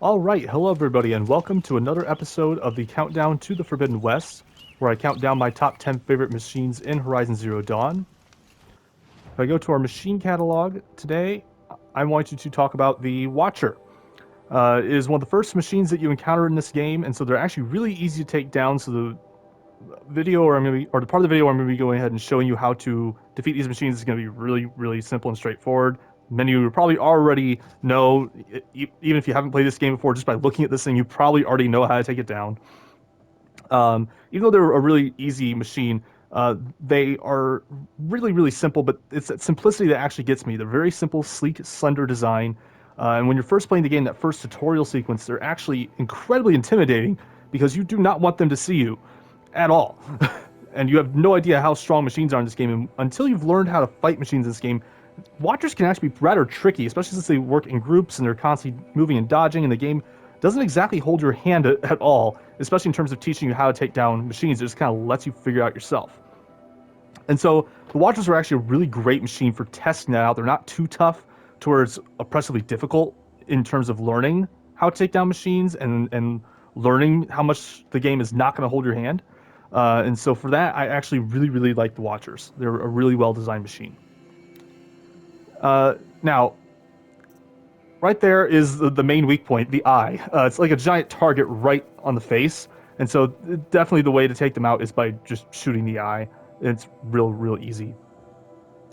All right, hello everybody, and welcome to another episode of the Countdown to the Forbidden West, where I count down my top 10 favorite machines in Horizon Zero Dawn. If I go to our machine catalog today, I want you to talk about the Watcher. It is one of the first machines that you encounter in this game, and so they're actually really easy to take down. So the video, or the part of the video where I'm going to be going ahead and showing you how to defeat these machines is going to be really, really simple and straightforward. Many of you probably already know, even if you haven't played this game before, just by looking at this thing, you probably already know how to take it down. Even though they're a really easy machine, they are really, really simple, but it's that simplicity that actually gets me. They're very simple, sleek, slender design. And when you're first playing the game, that first tutorial sequence, they're actually incredibly intimidating because you do not want them to see you at all. And you have no idea how strong machines are in this game. And until you've learned how to fight machines in this game, Watchers can actually be rather tricky, especially since they work in groups and they're constantly moving and dodging, and the game doesn't exactly hold your hand at all, especially in terms of teaching you how to take down machines. It just kind of lets you figure out yourself. And so the Watchers are actually a really great machine for testing that out. They're not too tough to where it's oppressively difficult in terms of learning how to take down machines and learning how much the game is not going to hold your hand. And so for that, I actually really, really like the Watchers. They're a really well designed machine. Now, right there is the main weak point, the eye. It's like a giant target right on the face, and so definitely the way to take them out is by just shooting the eye. It's real easy.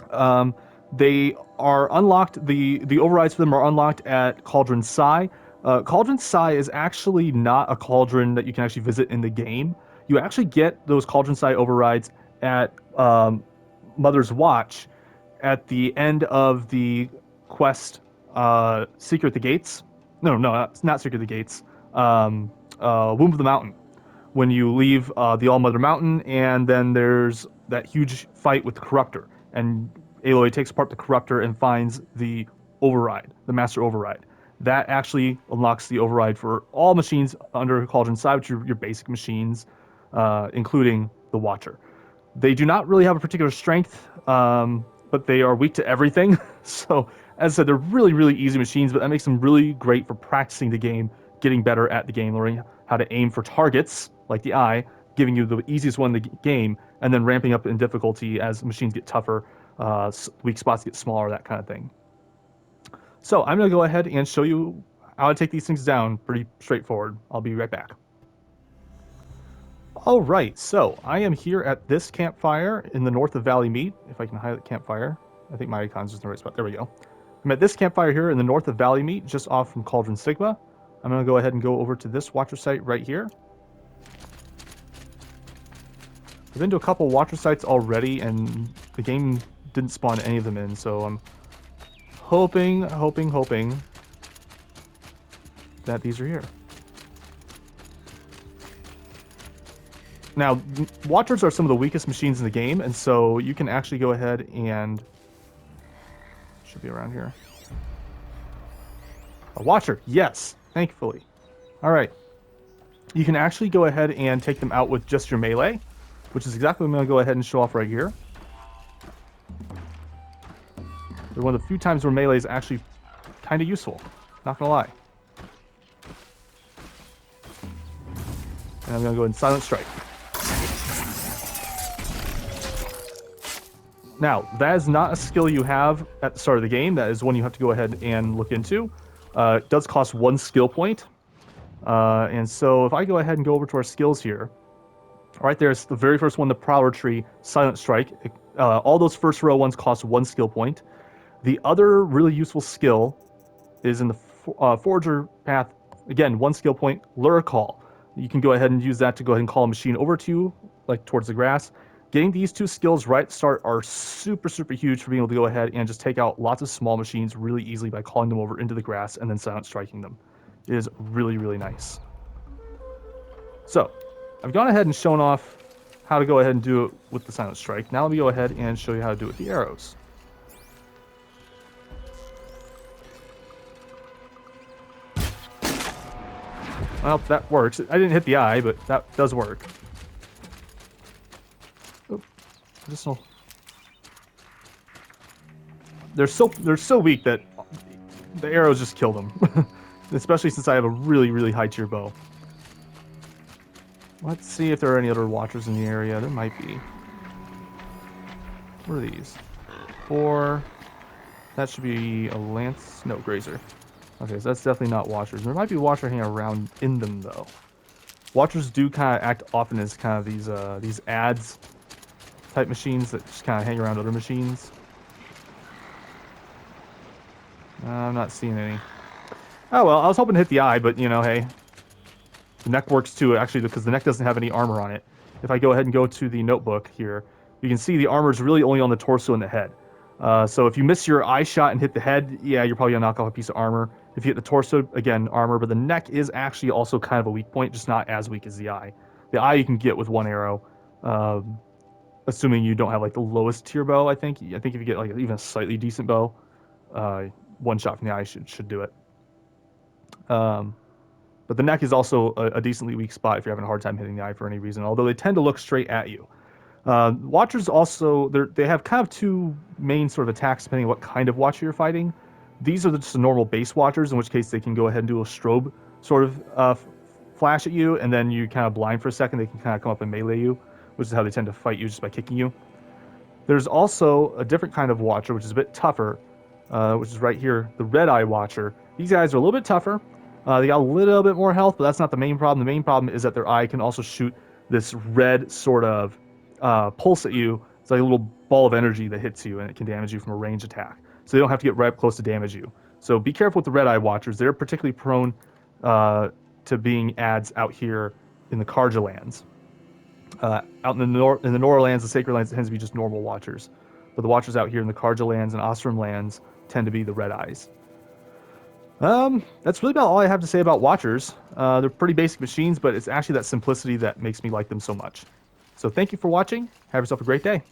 Um, they are unlocked. The overrides for them are unlocked at Cauldron Sai. Cauldron Sai is actually not a cauldron that you can actually visit in the game. You actually get those Cauldron Sai overrides at Mother's Watch at the end of the quest Secret the Gates. No, it's not Secret the Gates. Womb of the Mountain. When you leave the All Mother Mountain, and then there's that huge fight with the Corruptor, and Aloy takes apart the Corruptor and finds the override, the Master Override. That actually unlocks the override for all machines under Cauldron Side, which are your basic machines, including the Watcher. They do not really have a particular strength, but they are weak to everything. So, as I said, they're really easy machines, but that makes them really great for practicing the game, getting better at the game, learning how to aim for targets, like the eye, giving you the easiest one in the game, and then ramping up in difficulty as machines get tougher, weak spots get smaller, that kind of thing. So, I'm going to go ahead and show you how to take these things down. Pretty straightforward. I'll be right back. All right, so I am here at this campfire in the north of Valley Meat. If I can highlight campfire, I think my icon's just in the right spot. There we go. I'm at this campfire here in the north of Valley Meat, just off from Cauldron Sigma. I'm going to go ahead and go over to this Watcher site right here. I've been to a couple Watcher sites already, and the game didn't spawn any of them in, so I'm hoping that these are here. Now, Watchers are some of the weakest machines in the game, and so you can actually go ahead and... Should be around here. A Watcher, yes, thankfully. All right. You can actually go ahead and take them out with just your melee, which is exactly what I'm going to go ahead and show off right here. They're one of the few times where melee is actually kind of useful, not going to lie. And I'm going to go ahead and Silent Strike. Now, that is not a skill you have at the start of the game. That is one you have to go ahead and look into. It does cost 1 skill point. And so if I go ahead and go over to our skills here, right there's the very first one, the Prowler Tree, Silent Strike. All those first row ones cost 1 skill point. The other really useful skill is in the Forager path. Again, 1 skill point, Lure Call. You can go ahead and use that to go ahead and call a machine over to you, like towards the grass. Getting these 2 skills right at the start are super huge for being able to go ahead and just take out lots of small machines really easily by calling them over into the grass and then silent striking them. It is really nice. So, I've gone ahead and shown off how to go ahead and do it with the silent strike. Now let me go ahead and show you how to do it with the arrows. Well, that works. I didn't hit the eye, but that does work. Medicinal. They're so weak that the arrows just kill them. especially since I have a really, really high tier bow. Let's see if there are any other watchers in the area. There might be. What are these? 4. That should be a lance. No, grazer. Okay, so that's definitely not watchers. There might be watcher hanging around in them though. Watchers do kind of act often as kind of these ads type machines that just kind of hang around other machines. I'm not seeing any. Oh well, I was hoping to hit the eye, but you know, hey, the neck works too. Actually, because the neck doesn't have any armor on it. If I go ahead and go to the notebook here, you can see the armor is really only on the torso and the head. So if you miss your eye shot and hit the head, yeah, you're probably gonna knock off a piece of armor. If you hit the torso, again, armor, but the neck is actually also kind of a weak point, just not as weak as the eye. The eye you can get with one arrow, assuming you don't have like the lowest tier bow. I think if you get like even a slightly decent bow, one shot from the eye should do it. But the neck is also a decently weak spot if you're having a hard time hitting the eye for any reason, although they tend to look straight at you. Watchers also, they have kind of two main sort of attacks depending on what kind of watcher you're fighting. These are just the normal base watchers, in which case they can go ahead and do a strobe sort of flash at you, and then you kind of blind for a second. They can kind of come up and melee you, which is how they tend to fight you, just by kicking you. There's also a different kind of watcher, which is a bit tougher, which is right here, the red eye watcher. These guys are a little bit tougher. They got a little bit more health, but that's not the main problem. The main problem is that their eye can also shoot this red sort of pulse at you. It's like a little ball of energy that hits you, and it can damage you from a range attack. So they don't have to get right up close to damage you. So be careful with the red eye watchers. They're particularly prone to being ads out here in the Carja lands. Out in the Nora lands, the Sacred lands, it tends to be just normal watchers. But the watchers out here in the Carja lands and Osram lands tend to be the red eyes. That's really about all I have to say about watchers. They're pretty basic machines, but it's actually that simplicity that makes me like them so much. So thank you for watching. Have yourself a great day.